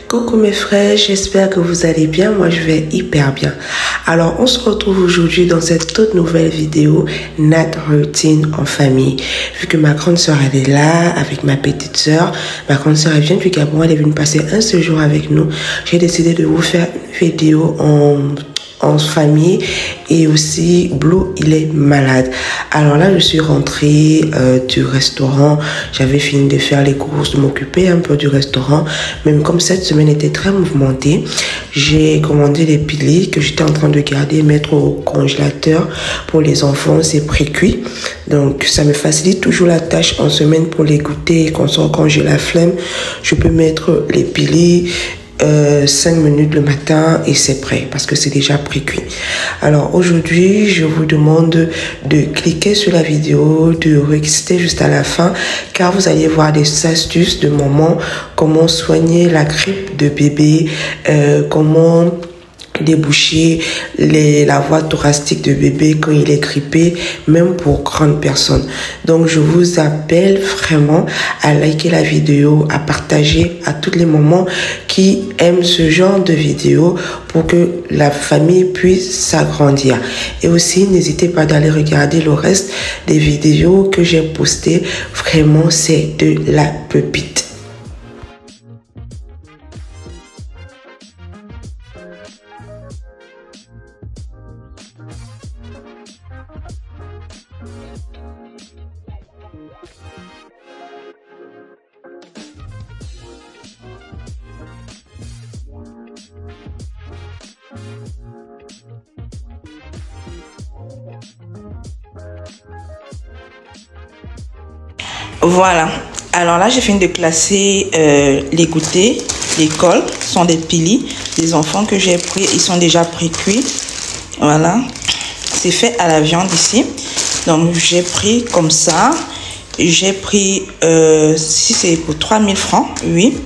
Coucou mes frères, j'espère que vous allez bien, moi je vais hyper bien. Alors on se retrouve aujourd'hui dans cette toute nouvelle vidéo, Night Routine en famille. Vu que ma grande soeur elle est là, avec ma petite soeur, ma grande soeur elle vient du Gabon, elle est venue passer un séjour avec nous. J'ai décidé de vous faire une vidéo en famille et aussi Blue il est malade. Alors là je suis rentrée du restaurant, j'avais fini de faire les courses, de m'occuper un peu du restaurant, même comme cette semaine était très mouvementée, j'ai commandé des pilis que j'étais en train de garder, mettre au congélateur pour les enfants, c'est pré-cuit, donc ça me facilite toujours la tâche en semaine pour les goûter. Quand j'ai la flemme, je peux mettre les pilis 5 minutes le matin et c'est prêt parce que c'est déjà pré-cuit. Alors aujourd'hui je vous demande de cliquer sur la vidéo, de rester juste à la fin car vous allez voir des astuces de maman, comment soigner la grippe de bébé, comment déboucher la voie thoracique de bébé quand il est grippé, même pour grandes personnes. Donc je vous appelle vraiment à liker la vidéo, à partager à toutes les mamans qui aiment ce genre de vidéo pour que la famille puisse s'agrandir. Et aussi n'hésitez pas d'aller regarder le reste des vidéos que j'ai postées, vraiment c'est de la pépite. Voilà, alors là j'ai fini de classer les goûters d'école, ce sont des pilis, des enfants que j'ai pris, ils sont déjà pré-cuits. Voilà, c'est fait à la viande ici, donc j'ai pris comme ça, j'ai pris, si c'est pour 3000 francs, oui,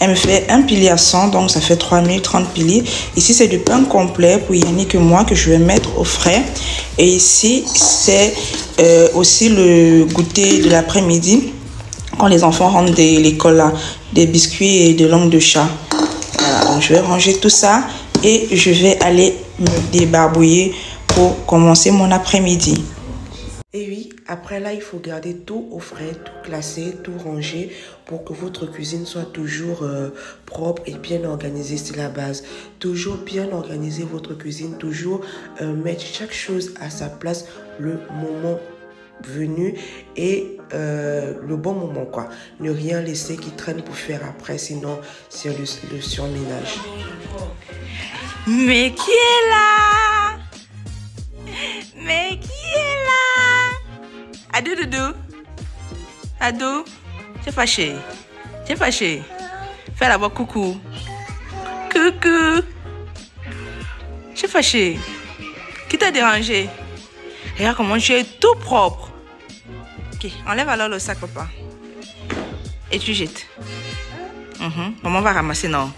elle me fait un pili à 100, donc ça fait 3030 pilis. Ici c'est du pain complet pour Yannick et moi que je vais mettre au frais. Et ici c'est aussi le goûter de l'après-midi quand les enfants rentrent de l'école là, des biscuits et des langues de chat. Voilà, donc je vais ranger tout ça et je vais aller me débarbouiller pour commencer mon après-midi. Et oui, après là, il faut garder tout au frais, tout classé, tout rangé pour que votre cuisine soit toujours propre et bien organisée. C'est la base. Toujours bien organiser votre cuisine, toujours mettre chaque chose à sa place le moment venu et le bon moment quoi. Ne rien laisser qui traîne pour faire après, sinon c'est le surménage. Mais qui est là? Mais qui est là? Ado doudou. Ado, t'es fâché. T'es fâché. Fais la voix coucou. Coucou. Je suis fâché. Qui t'a dérangé? Regarde comment tu es tout propre. Ok, enlève alors le sac, papa. Et tu jettes. Maman va ramasser, non?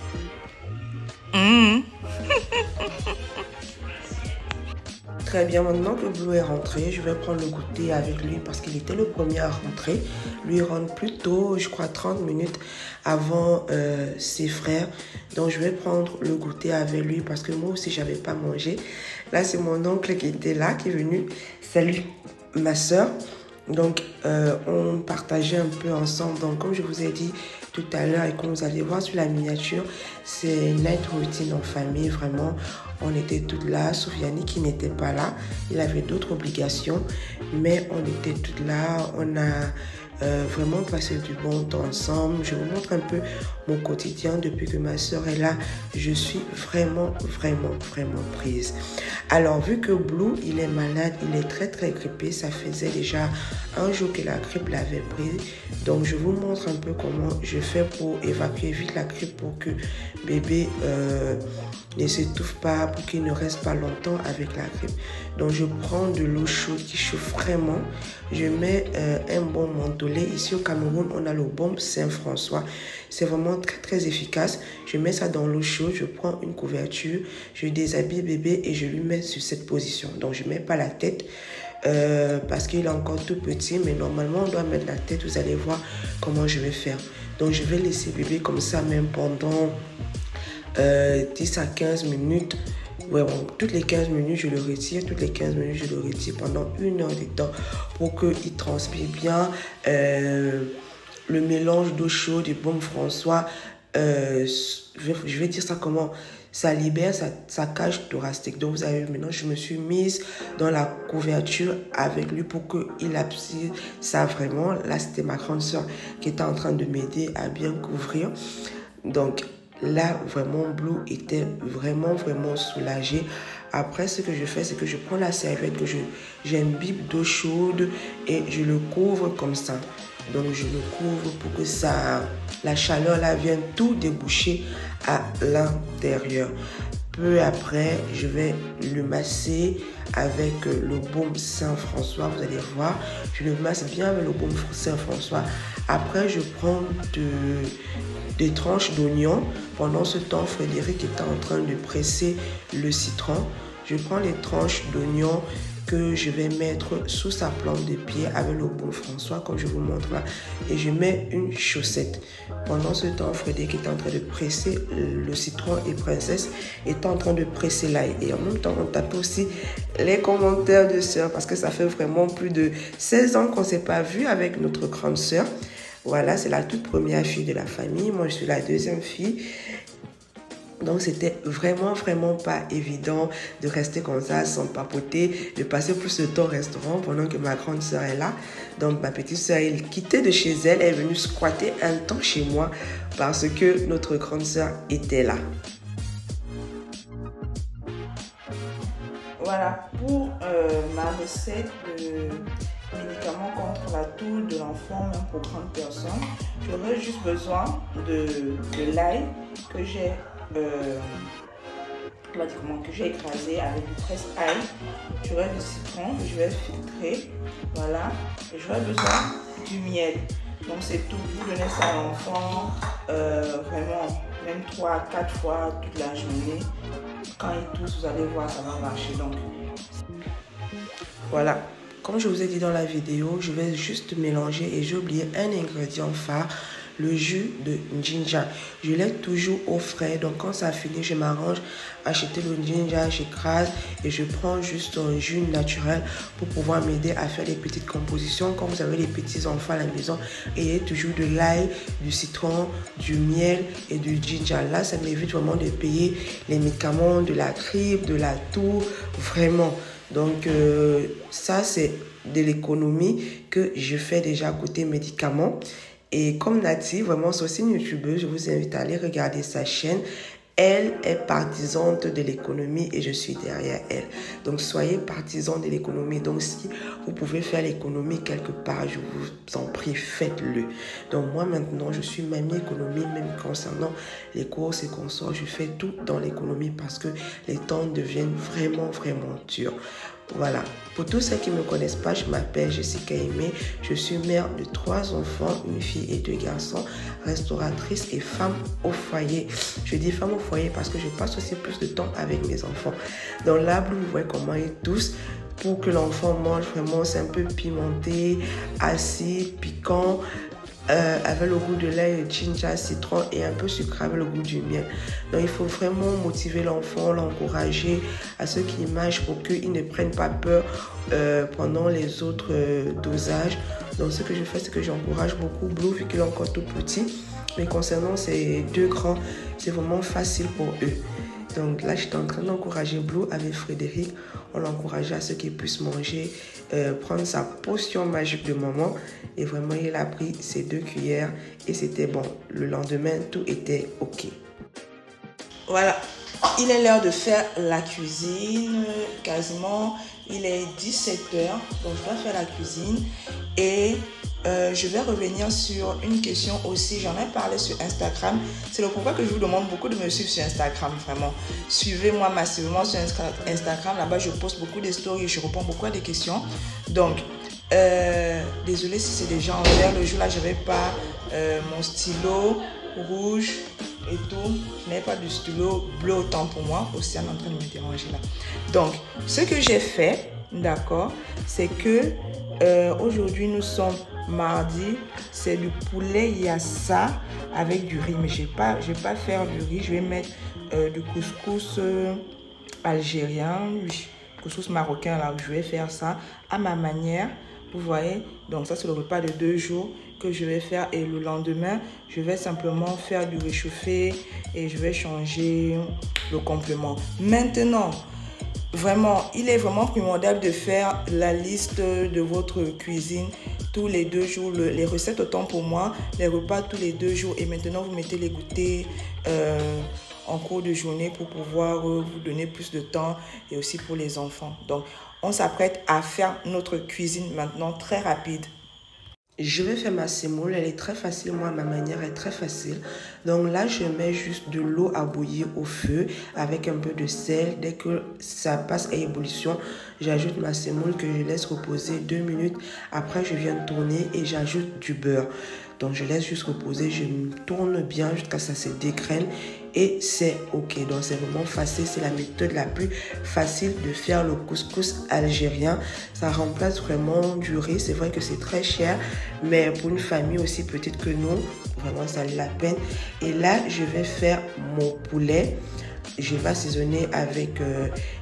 Très bien, maintenant que Blue est rentré, je vais prendre le goûter avec lui parce qu'il était le premier à rentrer. Lui il rentre plus tôt, je crois 30 minutes avant ses frères. Donc je vais prendre le goûter avec lui parce que moi aussi j'avais pas mangé. Là c'est mon oncle qui était là, qui est venu. Salut ma soeur. Donc on partageait un peu ensemble. Donc comme je vous ai dit tout à l'heure et comme vous allez voir sur la miniature, c'est Night Routine en famille. Vraiment on était toutes là, sauf Yannick qui n'était pas là, il avait d'autres obligations, mais on était toutes là, on a vraiment passé du bon temps ensemble. Je vous montre un peu mon quotidien depuis que ma soeur est là. Je suis vraiment prise. Alors vu que Blue il est malade, il est très grippé, ça faisait déjà un jour que la grippe l'avait pris, donc je vous montre un peu comment je fais pour évacuer vite la grippe pour que bébé ne s'étouffe pas, pour qu'il ne reste pas longtemps avec la grippe. Donc je prends de l'eau chaude qui chauffe vraiment, je mets un bon mentholé. Ici au Cameroun on a le baume Saint-François, c'est vraiment très efficace. Je mets ça dans l'eau chaude, je prends une couverture, je déshabille bébé et je lui mets sur cette position. Donc je mets pas la tête parce qu'il est encore tout petit, mais normalement on doit mettre la tête. Vous allez voir comment je vais faire. Donc je vais laisser bébé comme ça même pendant 10 à 15 minutes. Ouais, bon, toutes les 15 minutes, je le retire. Toutes les 15 minutes, je le retire pendant 1 heure de temps pour qu'il transpire bien. Le mélange d'eau chaude et baume François, je vais dire ça comment, ça libère sa cage thoracique. Donc vous avez vu, maintenant je me suis mise dans la couverture avec lui pour qu'il absorbe ça vraiment. Là c'était ma grande soeur qui était en train de m'aider à bien couvrir. Donc là vraiment Blue était vraiment soulagée. Après ce que je fais, c'est que je prends la serviette que j'imbibe d'eau chaude et je le couvre comme ça. Donc je le couvre pour que la chaleur là vienne tout déboucher à l'intérieur. Peu après, je vais le masser avec le baume Saint-François. Vous allez voir, je le masse bien avec le baume Saint-François. Après, je prends des tranches d'oignon. Pendant ce temps, Frédéric était en train de presser le citron. Je prends les tranches d'oignon que je vais mettre sous sa plante de pied avec le baume François, comme je vous montre là. Et je mets une chaussette. Pendant ce temps, Frédéric est en train de presser le citron et Princesse est en train de presser l'ail. Et en même temps, on tape aussi les commentaires de sœur parce que ça fait vraiment plus de 16 ans qu'on ne s'est pas vu avec notre grande sœur. Voilà, c'est la toute première fille de la famille. Moi, je suis la deuxième fille. Donc, c'était vraiment pas évident de rester comme ça sans papoter, de passer plus de temps au restaurant pendant que ma grande sœur est là. Donc, ma petite sœur, elle quittait de chez elle, elle est venue squatter un temps chez moi parce que notre grande sœur était là. Voilà pour ma recette de médicaments contre la toux de l'enfant, même pour grandes personnes. J'aurais juste besoin de l'ail que j'ai écrasé avec du presse-ail. J'aurai du citron que je vais filtrer. Voilà. Et j'aurai besoin du miel. Donc c'est tout. Vous donnez ça à l'enfant vraiment même 3 à 4 fois toute la journée. Quand il tousse, vous allez voir, ça va marcher. Donc voilà. Comme je vous ai dit dans la vidéo, je vais juste mélanger et j'ai oublié un ingrédient phare, le jus de ginger. Je l'ai toujours au frais, donc quand ça finit, je m'arrange à acheter le ginger, j'écrase et je prends juste un jus naturel pour pouvoir m'aider à faire les petites compositions. Quand vous avez les petits enfants à la maison, ayez toujours de l'ail, du citron, du miel et du ginger. Là, ça m'évite vraiment de payer les médicaments, de la grippe, de la toux, vraiment. Donc, ça, c'est de l'économie que je fais déjà côté médicaments. Et comme Nati, vraiment, c'est aussi une youtubeuse, je vous invite à aller regarder sa chaîne. Elle est partisane de l'économie et je suis derrière elle. Donc, soyez partisans de l'économie. Donc, si vous pouvez faire l'économie quelque part, je vous en prie, faites-le. Donc, moi, maintenant, je suis mamie économie, même concernant les courses et consorts. Je fais tout dans l'économie parce que les temps deviennent vraiment durs. Voilà. Pour tous ceux qui ne me connaissent pas, je m'appelle Jessica Aimé. Je suis mère de 3 enfants, une fille et 2 garçons, restauratrice et femme au foyer. Je dis femme au foyer parce que je passe aussi plus de temps avec mes enfants. Dans l'arbre, vous voyez comment ils toussent. Pour que l'enfant mange vraiment, c'est un peu pimenté, acide, piquant. Avec le goût de l'ail, ginger, citron et un peu sucré avec le goût du miel. Donc il faut vraiment motiver l'enfant, l'encourager à ce qu'il mange pour qu'il ne prenne pas peur pendant les autres dosages. Donc ce que je fais, c'est que j'encourage beaucoup Blue vu qu'il est encore tout petit. Mais concernant ces 2 grands, c'est vraiment facile pour eux. Donc là, j'étais en train d'encourager Blue avec Frédéric. On l'encourageait à ce qu'il puisse manger, prendre sa potion magique de maman. Et vraiment, il a pris ses 2 cuillères et c'était bon. Le lendemain, tout était OK. voilà, il est l'heure de faire la cuisine. Quasiment, il est 17h. Donc, je dois faire la cuisine. Et je vais revenir sur une question aussi. J'en ai parlé sur Instagram. C'est le pourquoi que je vous demande beaucoup de me suivre sur Instagram. Vraiment, suivez-moi massivement sur Instagram. Là-bas, je poste beaucoup de stories. Je réponds beaucoup à des questions. Donc, désolée si c'est déjà en vert. Le jour là, je n'avais pas mon stylo rouge et tout. Je n'avais pas du stylo bleu autant pour moi. Aussi, en train de me déranger là. Donc, ce que j'ai fait, d'accord, c'est que aujourd'hui, nous sommes mardi, c'est du poulet yassa avec du riz. Mais je vais pas faire du riz, je vais mettre du couscous algérien, couscous marocain. Là, je vais faire ça à ma manière. Vous voyez, donc ça c'est le repas de 2 jours que je vais faire, et le lendemain je vais simplement faire du réchauffé et je vais changer le complément. Maintenant, vraiment, il est vraiment primordial de faire la liste de votre cuisine tous les 2 jours. Les recettes, autant pour moi, les repas tous les 2 jours. Et maintenant, vous mettez les goûters en cours de journée pour pouvoir vous donner plus de temps, et aussi pour les enfants. Donc, on s'apprête à faire notre cuisine maintenant très rapide. Je vais faire ma semoule, elle est très facile, moi ma manière est très facile. Donc là je mets juste de l'eau à bouillir au feu avec un peu de sel. Dès que ça passe à ébullition, j'ajoute ma semoule que je laisse reposer 2 minutes. Après je viens tourner et j'ajoute du beurre. Donc je laisse juste reposer, je tourne bien jusqu'à ce que ça se dégraine et c'est ok. Donc c'est vraiment facile, c'est la méthode la plus facile de faire le couscous algérien. Ça remplace vraiment du riz, c'est vrai que c'est très cher, mais pour une famille aussi petite que nous, vraiment ça vaut la peine. Et là je vais faire mon poulet. Je vais assaisonner avec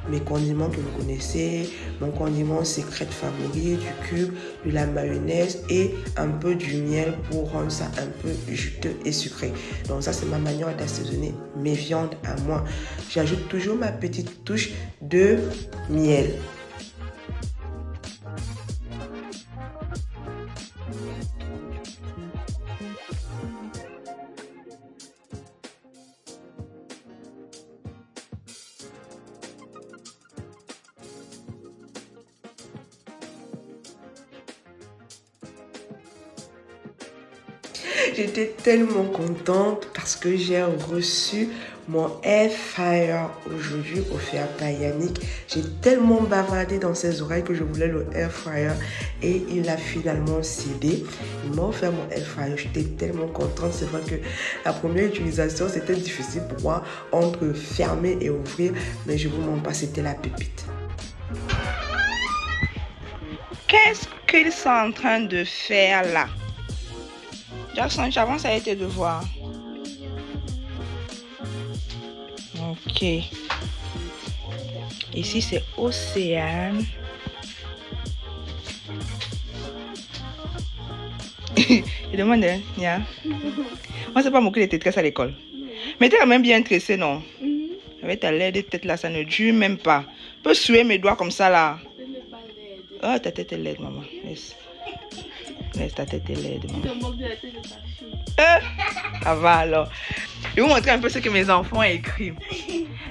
mes condiments que vous connaissez, mon condiment secret favori, du cube, de la mayonnaise et un peu du miel pour rendre ça un peu juteux et sucré. Donc ça c'est ma manière d'assaisonner mes viandes à moi. J'ajoute toujours ma petite touche de miel. J'étais tellement contente parce que j'ai reçu mon air fryer aujourd'hui offert par Yannick. J'ai tellement bavardé dans ses oreilles que je voulais le air fryer et il a finalement cédé. Il m'a offert mon air fryer. J'étais tellement contente. C'est vrai que la première utilisation c'était difficile pour moi entre fermer et ouvrir, mais je vous montre pas, c'était la pépite. Qu'est-ce qu'ils sont en train de faire là? Jackson, j'avance avec tes devoirs. Ok. Ici, c'est Océane. Je demande, Nia. Moi, c'est pas moquer de tes tresses à l'école. Mais t'es quand même bien tressé, non? Avec ta laide tête là, ça ne dure même pas. Je peux suer mes doigts comme ça là. Oh, ta tête est laide, maman. Laisse ta tête est laide, maman. Ça va alors. Je vais vous montrer un peu ce que mes enfants ont écrit.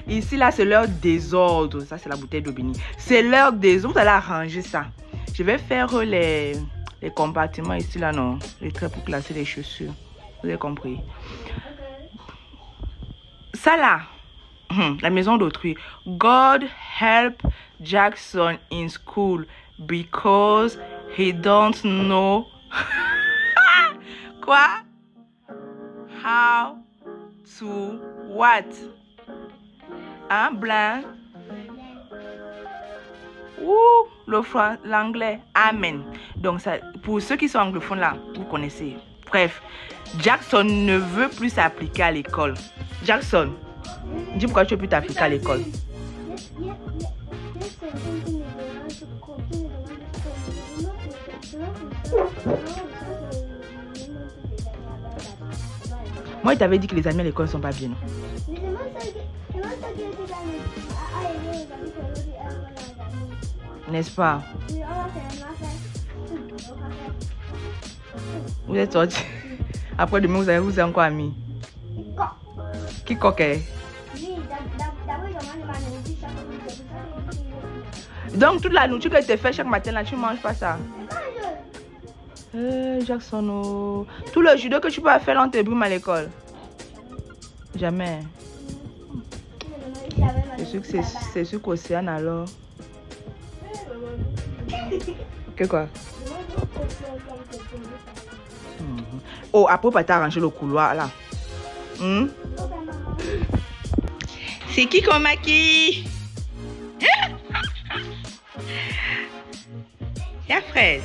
Ici, là, c'est leur désordre. Ça, c'est la bouteille d'eau bénie. C'est leur désordre. Vous allez arranger ça. Je vais faire les compartiments ici, là, non. Les traits pour classer les chaussures. Vous avez compris. Ça, là. La maison d'autrui. God help Jackson in school because he don't know quoi? How to what? Hein, blanc? Ouh, l'anglais. Amen. Donc, ça, pour ceux qui sont anglophones là, vous connaissez. Bref, Jackson ne veut plus s'appliquer à l'école. Jackson, dis pourquoi tu ne veux plus t'appliquer à l'école. Moi, il t'avais dit que les amis à l'école ne sont pas bien. N'est-ce pas? Vous êtes sortis. Après demain, vous avez encore amis. Qui coquet? Donc, toute la nourriture que tu fais chaque matin, là, tu ne manges pas ça? Jackson, oh. Tout le judo que tu peux faire, on te brume à l'école. Jamais. C'est sûr qu'Océane alors. Que quoi? Oh, après, pas t'arranger le couloir là. C'est qui qu'on maquille? Y'a Fred.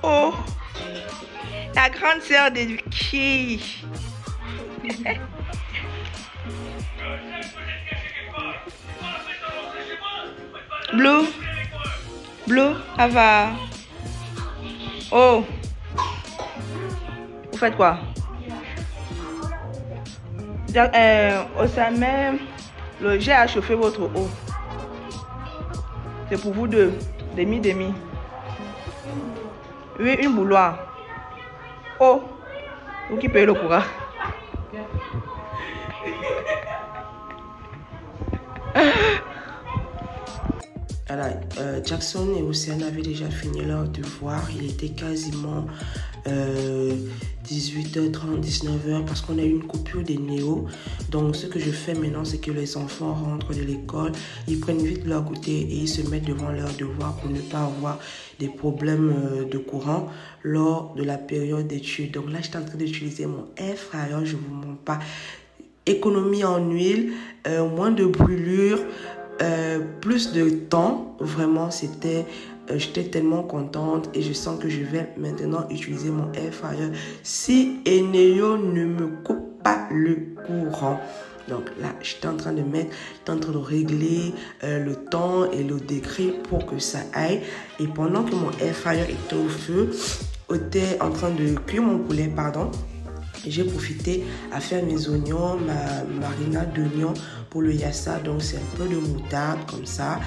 Oh, La grande sœur de qui? Blue, Blue, ça va? Oh, vous faites quoi? Au sommet, j'ai à chauffer votre eau. C'est pour vous deux, demi. Oui, une bouilloire. Oh, vous qui payez le courant. Alors, Jackson et Océane avaient déjà fini leur devoir. Il était quasiment 18h30, 19h parce qu'on a eu une coupure des néos. Donc, ce que je fais maintenant, c'est que les enfants rentrent de l'école, ils prennent vite leur goûter et ils se mettent devant leur devoir pour ne pas avoir des problèmes de courant lors de la période d'études. Donc là, je suis en train d'utiliser mon air fryer, je ne vous montre pas. Économie en huile, moins de brûlure. Plus de temps, vraiment j'étais tellement contente et je sens que je vais maintenant utiliser mon air fryer si Eneo ne me coupe pas le courant. Donc là, j'étais en train de régler le temps et le degré pour que ça aille. Et pendant que mon air fryer était au feu, était en train de cuire mon poulet, j'ai profité à faire mes oignons, ma marinade d'oignons pour le yassa. Donc c'est un peu de moutarde comme ça,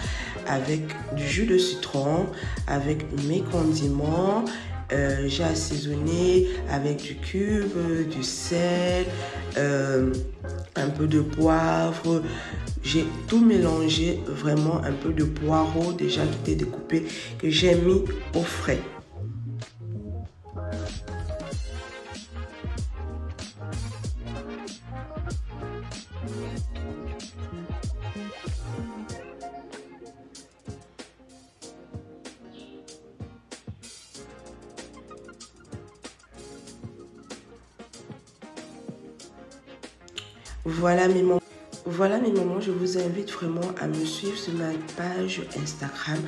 avec du jus de citron, avec mes condiments. J'ai assaisonné avec du cube, du sel, un peu de poivre. J'ai tout mélangé, vraiment un peu de poireau déjà qui était découpé, que j'ai mis au frais. Voilà mes mamans, je vous invite vraiment à me suivre sur ma page Instagram.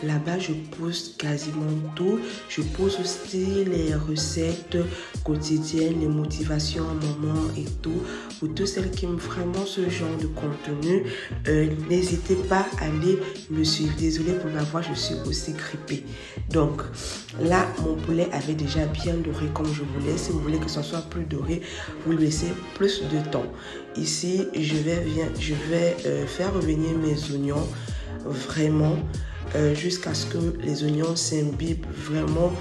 Là-bas, je poste quasiment tout. Je poste aussi les recettes quotidiennes, les motivations à maman et tout. Pour toutes celles qui aiment vraiment ce genre de contenu, n'hésitez pas à aller me suivre. Désolée pour ma voix, je suis aussi grippée. Donc là, mon poulet avait déjà bien doré comme je voulais. Si vous voulez que ça soit plus doré, vous laissez plus de temps. Ici, je vais faire revenir mes oignons vraiment jusqu'à ce que les oignons s'imbibent vraiment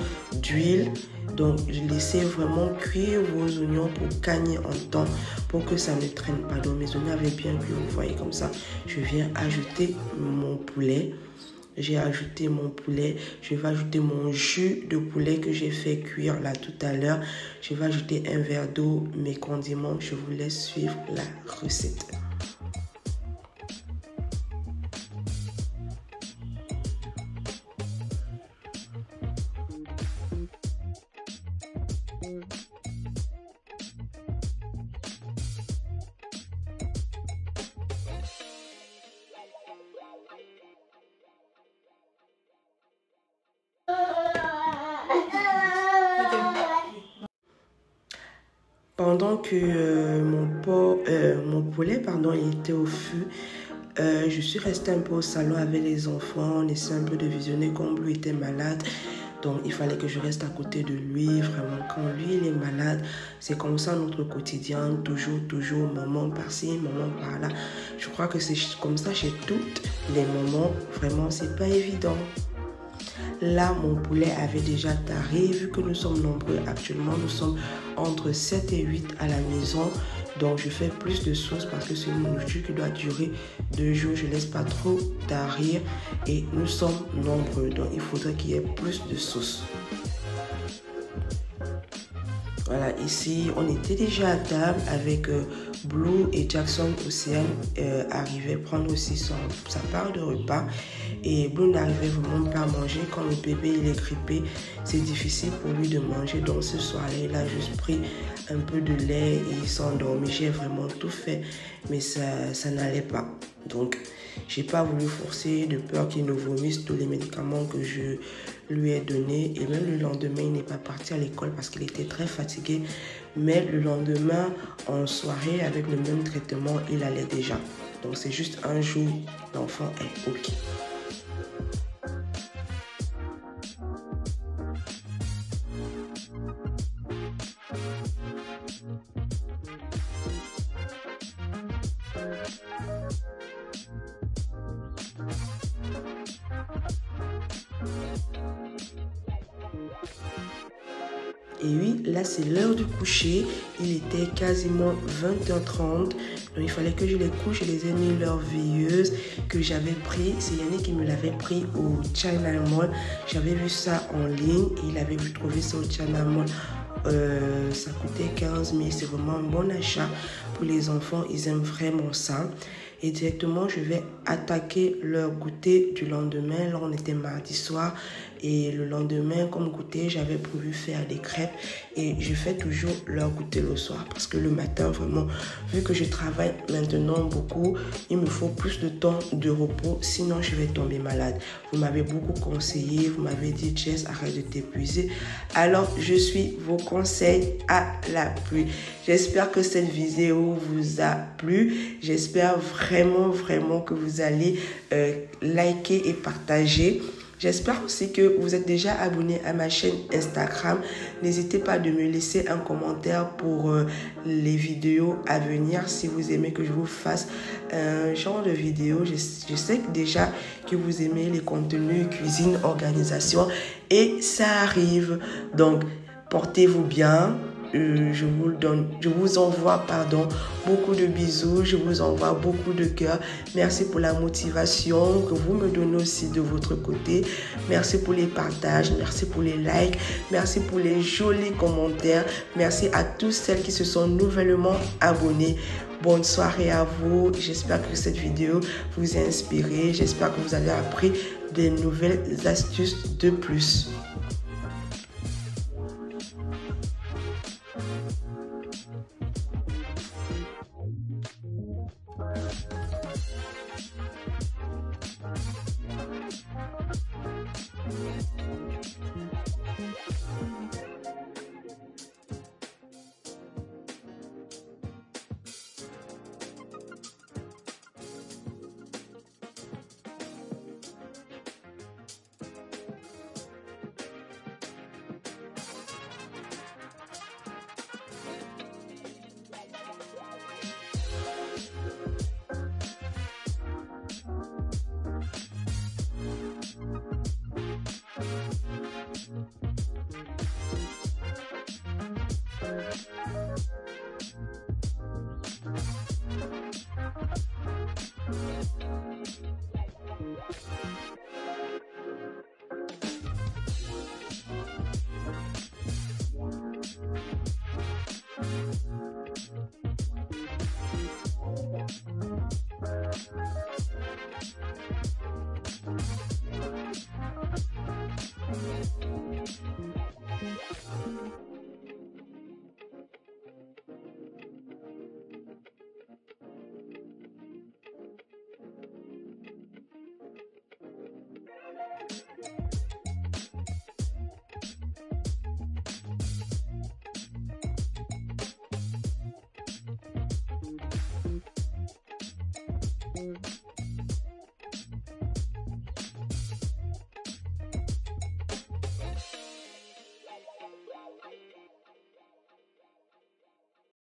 d'huile. Donc, laissez vraiment cuire vos oignons pour gagner en temps, pour que ça ne traîne pas. Donc, mes oignons avaient bien cuit, vous voyez comme ça. Je viens ajouter mon poulet. J'ai ajouté mon poulet. Je vais ajouter mon jus de poulet que j'ai fait cuire là tout à l'heure. Je vais ajouter un verre d'eau, mes condiments. Je vous laisse suivre la recette. Pendant que mon poulet il était au feu, je suis restée un peu au salon avec les enfants. On essaie un peu de visionner comme lui était malade. Donc, il fallait que je reste à côté de lui. Vraiment, quand lui, il est malade, c'est comme ça notre quotidien. Toujours, maman par-ci, maman par-là. Je crois que c'est comme ça chez toutes les mamans. Vraiment, c'est pas évident. Là, mon poulet avait déjà taré. Vu que nous sommes nombreux actuellement, nous sommes entre 7 et 8 à la maison. Donc, je fais plus de sauce parce que c'est une nourriture qui doit durer 2 jours. Je ne laisse pas trop tarir et nous sommes nombreux. Donc, il faudrait qu'il y ait plus de sauce. Voilà, ici, on était déjà à table avec Blue et Jackson Océane arrivaient prendre aussi sa part de repas. Et Blue n'arrivait vraiment pas à manger. Quand le bébé il est grippé, c'est difficile pour lui de manger. Donc ce soir-là, il a juste pris un peu de lait et il s'est endormi. J'ai vraiment tout fait, mais ça n'allait pas. Donc j'ai pas voulu forcer de peur qu'il ne vomisse tous les médicaments que je lui ai donnés. Et même le lendemain, il n'est pas parti à l'école parce qu'il était très fatigué. Mais le lendemain, en soirée, avec le même traitement, il allait déjà. Donc c'est juste un jour, l'enfant est OK. Et oui, là c'est l'heure du coucher. Il était quasiment 20h30. Donc il fallait que je les couche. Je les ai mis leur veilleuse que j'avais pris. C'est Yannick qui me l'avait pris au China Mall. J'avais vu ça en ligne. Il avait trouvé ça au China Mall. Ça coûtait 15 000. C'est vraiment un bon achat pour les enfants. Ils aiment vraiment ça. Et directement, je vais attaquer leur goûter du lendemain. Là, on était mardi soir. Et le lendemain, comme goûter, j'avais prévu faire des crêpes. Et je fais toujours leur goûter le soir. Parce que le matin, vraiment, vu que je travaille maintenant beaucoup, il me faut plus de temps de repos. Sinon, je vais tomber malade. Vous m'avez beaucoup conseillé. Vous m'avez dit, Jess, arrête de t'épuiser. Alors, je suis vos conseils à l'appui. J'espère que cette vidéo vous a plu. J'espère vraiment que vous allez liker et partager. J'espère aussi que vous êtes déjà abonné à ma chaîne Instagram. N'hésitez pas de me laisser un commentaire pour les vidéos à venir. Si vous aimez que je vous fasse un genre de vidéo, je sais déjà que vous aimez les contenus cuisine, organisation et ça arrive. Donc, portez-vous bien. Je vous envoie beaucoup de bisous, je vous envoie beaucoup de cœur. Merci pour la motivation que vous me donnez aussi de votre côté. Merci pour les partages, merci pour les likes, merci pour les jolis commentaires. Merci à tous celles qui se sont nouvellement abonnées. Bonne soirée à vous. J'espère que cette vidéo vous a inspiré. J'espère que vous avez appris des nouvelles astuces de plus.